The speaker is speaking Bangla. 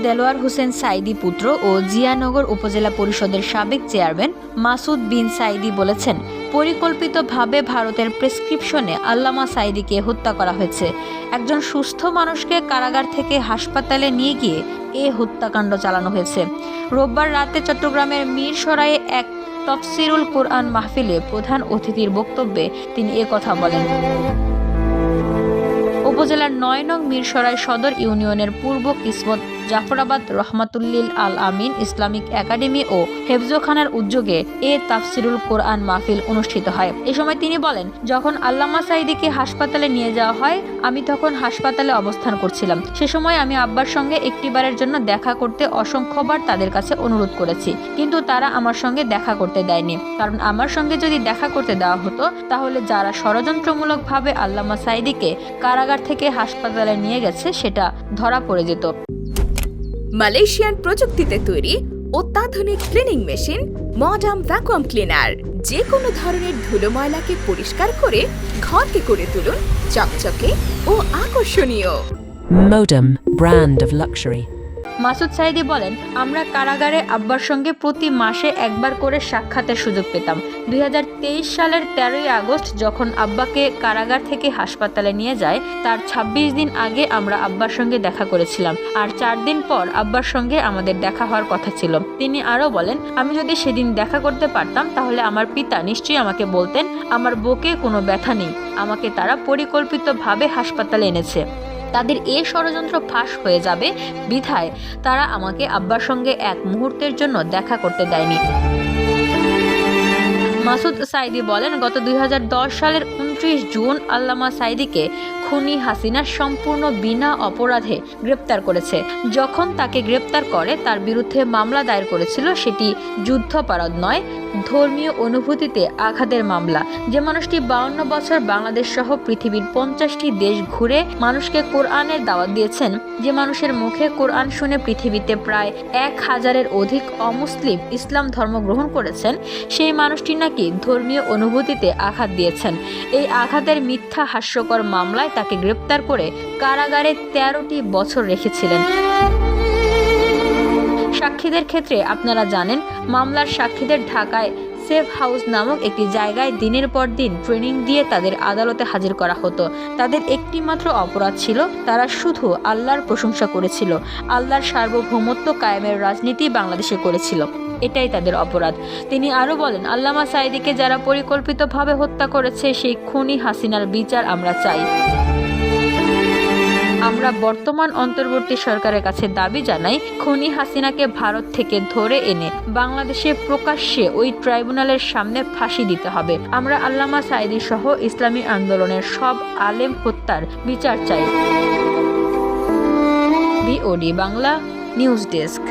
দেলোয়ার হোসেন সাঈদী পুত্র ও জিয়ানগর উপজেলা পরিষদের সাবেক চেয়ারম্যান মাসুদ বিন সাঈদী বলেছেন, পরিকল্পিতভাবে ভারতের প্রেসক্রিপশনে আল্লামা সাঈদীকে হত্যা করা হয়েছে। একজন সুস্থ মানুষকে কারাগার থেকে হাসপাতালে নিয়ে গিয়ে এ হত্যাকাণ্ড চালানো হয়েছে। রোববার রাতে চট্টগ্রামের মিরসরাইয়ে এক তাফসিরুল কোরআন মাহফিলে প্রধান অতিথির বক্তব্যে তিনি কথা বলেন। উপজেলার ৯ নং মিরসরাই সদর ইউনিয়নের পূর্ব কিসমত জাফরাবাদ রহমাতুল্লিল আল আমিন ইসলামিক একাডেমি ও হেফজোখানার উদ্যোগে এ তাফসিরুল কোরআন মাহফিল অনুষ্ঠিত হয়। এ সময় তিনি বলেন, যখন আল্লামা সাঈদীকে হাসপাতালে নিয়ে যাওয়া হয়, আমি তখন হাসপাতালে অবস্থান করছিলাম। সে সময় আমি আব্বার সঙ্গে একটিবারের জন্য দেখা করতে অসংখ্যবার তাদের কাছে অনুরোধ করেছি, কিন্তু তারা আমার সঙ্গে দেখা করতে দেয়নি। কারণ আমার সঙ্গে যদি দেখা করতে দেওয়া হতো, তাহলে যারা ষড়যন্ত্রমূলকভাবে আল্লামা সাঈদীকে কারাগার থেকে হাসপাতালে নিয়ে গেছে সেটা ধরা পড়ে যেত। মালয়েশিয়ান প্রযুক্তিতে তৈরি অত্যাধুনিক cleaning machine modern vacuum cleaner যে কোনো ধরনের ধুলো ময়লাকে পরিষ্কার করে ঘরকে করে তুলুন চকচকে ও আকর্ষণীয়। Modem, brand of luxury. Masud Sayeedi বলেন, আমরা কারাগারে আব্বার সঙ্গে প্রতি মাসে একবার করে সাক্ষাতের সুযোগ পেতাম। 2023 সালের 13ই আগস্ট যখন আব্বাকে কারাগার থেকে হাসপাতালে নিয়ে যায়, তার 26 দিন আগে আমরা আব্বার সঙ্গে দেখা করেছিলাম, আর 4 দিন পর আব্বার সঙ্গে আমাদের দেখা হওয়ার কথা ছিল। তিনি আরও বলেন, আমি যদি সেদিন দেখা করতে পারতাম তাহলে আমার পিতা নিশ্চয়ই আমাকে বলতেন আমার বুকে কোনো ব্যথা নেই, আমাকে তারা পরিকল্পিতভাবে হাসপাতালে এনেছে। তাদের এ ষড়যন্ত্র ফাঁস হয়ে যাবে বিধায় তারা আমাকে আব্বার সঙ্গে এক মুহূর্তের জন্য দেখা করতে দেয়নি। মাসুদ সাঈদী বলেন, গত 2010 সালের 29 জুন আল্লামা সাঈদীকে খুনি হাসিনা সম্পূর্ণ বিনা অপরাধে গ্রেপ্তার করেছে। যখন তাকে গ্রেপ্তার করে তার বিরুদ্ধে মামলা দায়ের করেছিল, সেটি যুদ্ধাপরাধ নয়, ধর্মীয় অনুভূতিতে আঘাতের মামলা। যে মানুষটি 52 বছর বাংলাদেশ সহ পৃথিবীর 50টি দেশ ঘুরে মানুষকে কোরআনের দাওয়াত দিয়েছেন, যে মানুষের মুখে কোরআন শুনে পৃথিবীতে প্রায় 1000-এর অধিক অমুসলিম ইসলাম ধর্ম গ্রহণ করেছেন, সেই মানুষটি নাকি ধর্মীয় অনুভূতিতে আঘাত দিয়েছেন। এই আঘাতের মিথ্যা হাস্যকর মামলায় তাকে গ্রেপ্তার করে কারাগারে 13টি বছর রেখেছিলেন। সাক্ষীদের ক্ষেত্রে আপনারা জানেন, মামলার সাক্ষীদের ঢাকায় সেফ হাউস নামক একটি জায়গায় দিনের পর দিন ট্রেনিং দিয়ে তাদের আদালতে হাজির করা হতো। তাদের একটি মাত্র অপরাধ ছিল, তারা শুধু আল্লাহর প্রশংসা করেছিল, আল্লাহর সার্বভৌমত্ব কায়েমের রাজনীতি বাংলাদেশে করেছিল, এটাই তাদের অপরাধ। তিনি আরও বলেন, আল্লামা সাঈদীকে যারা পরিকল্পিতভাবে হত্যা করেছে সেই খুনি হাসিনার বিচার আমরা চাই। আমরা বর্তমান অন্তর্বর্তী সরকারের কাছে দাবি জানাই, খুনি হাসিনাকে ভারত থেকে ধরে এনে বাংলাদেশে প্রকাশ্যে ওই ট্রাইব্যুনালের সামনে ফাঁসি দিতে হবে। আমরা আল্লামা সাঈদী সহ ইসলামী আন্দোলনের সব আলেম হত্যার বিচার চাই। BOD Bangla news desk.